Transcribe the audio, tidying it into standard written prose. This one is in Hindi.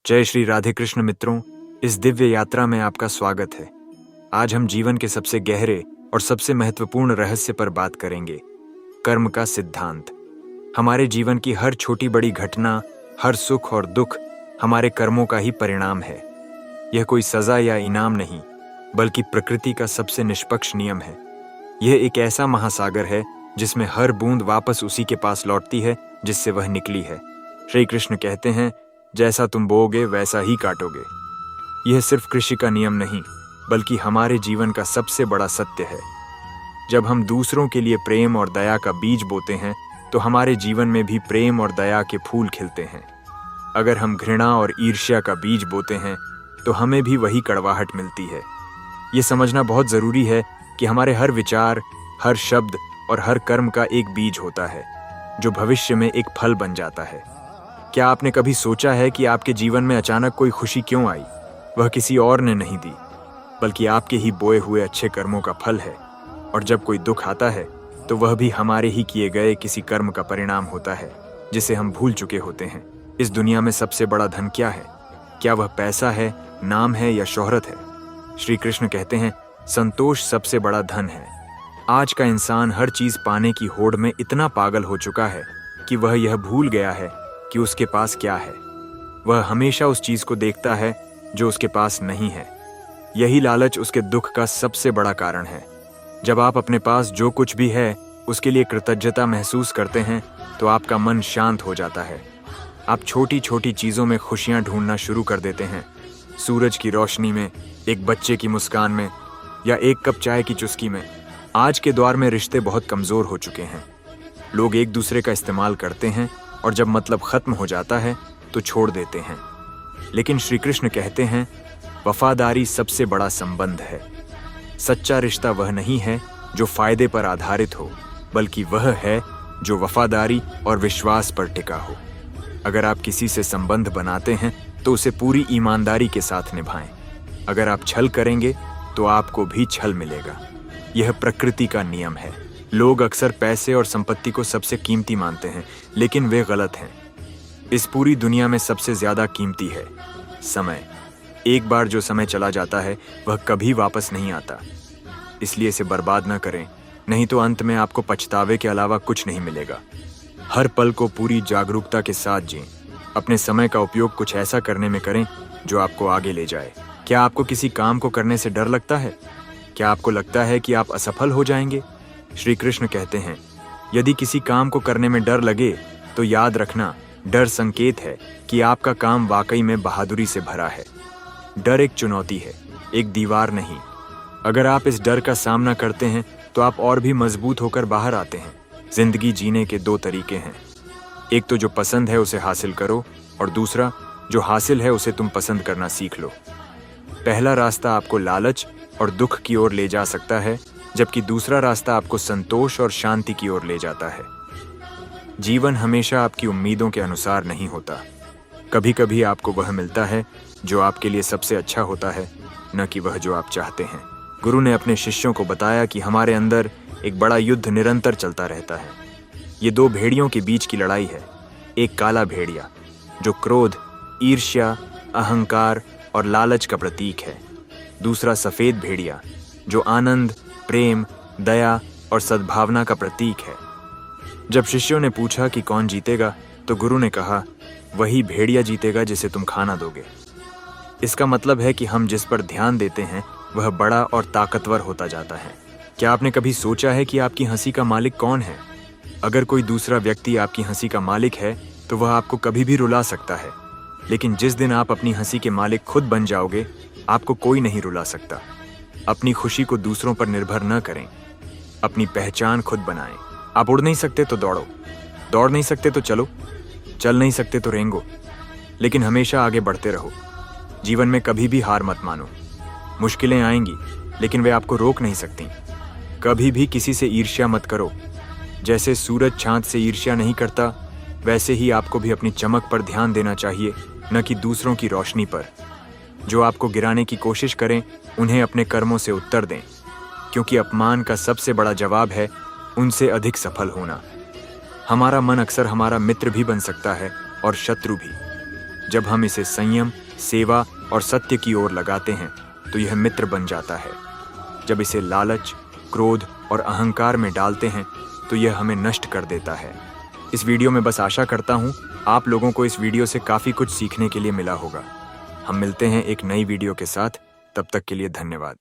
जय श्री राधे कृष्ण मित्रों, इस दिव्य यात्रा में आपका स्वागत है। आज हम जीवन के सबसे गहरे और सबसे महत्वपूर्ण रहस्य पर बात करेंगे, कर्म का सिद्धांत। हमारे जीवन की हर छोटी बड़ी घटना, हर सुख और दुख हमारे कर्मों का ही परिणाम है। यह कोई सजा या इनाम नहीं, बल्कि प्रकृति का सबसे निष्पक्ष नियम है। यह एक ऐसा महासागर है जिसमें हर बूंद वापस उसी के पास लौटती है जिससे वह निकली है। श्री कृष्ण कहते हैं, जैसा तुम बोओगे वैसा ही काटोगे। यह सिर्फ कृषि का नियम नहीं, बल्कि हमारे जीवन का सबसे बड़ा सत्य है। जब हम दूसरों के लिए प्रेम और दया का बीज बोते हैं, तो हमारे जीवन में भी प्रेम और दया के फूल खिलते हैं। अगर हम घृणा और ईर्ष्या का बीज बोते हैं, तो हमें भी वही कड़वाहट मिलती है। ये समझना बहुत जरूरी है कि हमारे हर विचार, हर शब्द और हर कर्म का एक बीज होता है, जो भविष्य में एक फल बन जाता है। क्या आपने कभी सोचा है कि आपके जीवन में अचानक कोई खुशी क्यों आई? वह किसी और ने नहीं दी, बल्कि आपके ही बोए हुए अच्छे कर्मों का फल है। और जब कोई दुख आता है, तो वह भी हमारे ही किए गए किसी कर्म का परिणाम होता है, जिसे हम भूल चुके होते हैं। इस दुनिया में सबसे बड़ा धन क्या है? क्या वह पैसा है, नाम है या शोहरत है? श्री कृष्ण कहते हैं, संतोष सबसे बड़ा धन है। आज का इंसान हर चीज पाने की होड़ में इतना पागल हो चुका है कि वह यह भूल गया है कि उसके पास क्या है। वह हमेशा उस चीज को देखता है जो उसके पास नहीं है। यही लालच उसके दुख का सबसे बड़ा कारण है। जब आप अपने पास जो कुछ भी है उसके लिए कृतज्ञता महसूस करते हैं, तो आपका मन शांत हो जाता है। आप छोटी छोटी चीजों में खुशियां ढूंढना शुरू कर देते हैं। सूरज की रोशनी में, एक बच्चे की मुस्कान में, या एक कप चाय की चुस्की में। आज के दौर में रिश्ते बहुत कमजोर हो चुके हैं। लोग एक दूसरे का इस्तेमाल करते हैं और जब मतलब खत्म हो जाता है तो छोड़ देते हैं। लेकिन श्री कृष्ण कहते हैं, वफादारी सबसे बड़ा संबंध है। सच्चा रिश्ता वह नहीं है जो फायदे पर आधारित हो, बल्कि वह है जो वफादारी और विश्वास पर टिका हो। अगर आप किसी से संबंध बनाते हैं तो उसे पूरी ईमानदारी के साथ निभाएं। अगर आप छल करेंगे तो आपको भी छल मिलेगा। यह प्रकृति का नियम है। लोग अक्सर पैसे और संपत्ति को सबसे कीमती मानते हैं, लेकिन वे गलत हैं। इस पूरी दुनिया में सबसे ज्यादा कीमती है समय। एक बार जो समय चला जाता है वह कभी वापस नहीं आता। इसलिए इसे बर्बाद न करें, नहीं तो अंत में आपको पछतावे के अलावा कुछ नहीं मिलेगा। हर पल को पूरी जागरूकता के साथ जिएं। अपने समय का उपयोग कुछ ऐसा करने में करें जो आपको आगे ले जाए। क्या आपको किसी काम को करने से डर लगता है? क्या आपको लगता है कि आप असफल हो जाएंगे? श्री कृष्ण कहते हैं, यदि किसी काम को करने में डर लगे तो याद रखना, डर संकेत है कि आपका काम वाकई में बहादुरी से भरा है। डर एक चुनौती है, एक दीवार नहीं। अगर आप इस डर का सामना करते हैं तो आप और भी मजबूत होकर बाहर आते हैं। जिंदगी जीने के दो तरीके हैं, एक तो जो पसंद है उसे हासिल करो, और दूसरा जो हासिल है उसे तुम पसंद करना सीख लो। पहला रास्ता आपको लालच और दुख की ओर ले जा सकता है, जबकि दूसरा रास्ता आपको संतोष और शांति की ओर ले जाता है। जीवन हमेशा आपकी उम्मीदों के अनुसार नहीं होता। कभी कभी आपको वह मिलता है जो आपके लिए सबसे अच्छा होता है, न कि वह जो आप चाहते हैं। गुरु ने अपने शिष्यों को बताया कि हमारे अंदर एक बड़ा युद्ध निरंतर चलता रहता है। ये दो भेड़ियों के बीच की लड़ाई है। एक काला भेड़िया जो क्रोध, ईर्ष्या, अहंकार और लालच का प्रतीक है। दूसरा सफेद भेड़िया जो आनंद, प्रेम, दया और सद्भावना का प्रतीक है। जब शिष्यों ने पूछा कि कौन जीतेगा, तो गुरु ने कहा, वही भेड़िया जीतेगा जिसे तुम खाना दोगे। इसका मतलब है कि हम जिस पर ध्यान देते हैं वह बड़ा और ताकतवर होता जाता है। क्या आपने कभी सोचा है कि आपकी हंसी का मालिक कौन है? अगर कोई दूसरा व्यक्ति आपकी हंसी का मालिक है तो वह आपको कभी भी रुला सकता है, लेकिन जिस दिन आप अपनी हंसी के मालिक खुद बन जाओगे, आपको कोई नहीं रुला सकता। अपनी खुशी को दूसरों पर निर्भर न करें, अपनी पहचान खुद बनाएं। आप उड़ नहीं सकते तो दौड़ो, दौड़ नहीं सकते तो चलो, चल नहीं सकते तो रेंगो, लेकिन हमेशा आगे बढ़ते रहो। जीवन में कभी भी हार मत मानो। मुश्किलें आएंगी, लेकिन वे आपको रोक नहीं सकती। कभी भी किसी से ईर्ष्या मत करो। जैसे सूरज चांद से ईर्ष्या नहीं करता, वैसे ही आपको भी अपनी चमक पर ध्यान देना चाहिए, न कि दूसरों की रोशनी पर। जो आपको गिराने की कोशिश करें, उन्हें अपने कर्मों से उत्तर दें, क्योंकि अपमान का सबसे बड़ा जवाब है उनसे अधिक सफल होना। हमारा मन अक्सर हमारा मित्र भी बन सकता है और शत्रु भी। जब हम इसे संयम, सेवा और सत्य की ओर लगाते हैं तो यह मित्र बन जाता है। जब इसे लालच, क्रोध और अहंकार में डालते हैं तो यह हमें नष्ट कर देता है। इस वीडियो में बस आशा करता हूँ आप लोगों को इस वीडियो से काफ़ी कुछ सीखने के लिए मिला होगा। हम मिलते हैं एक नई वीडियो के साथ, तब तक के लिए धन्यवाद।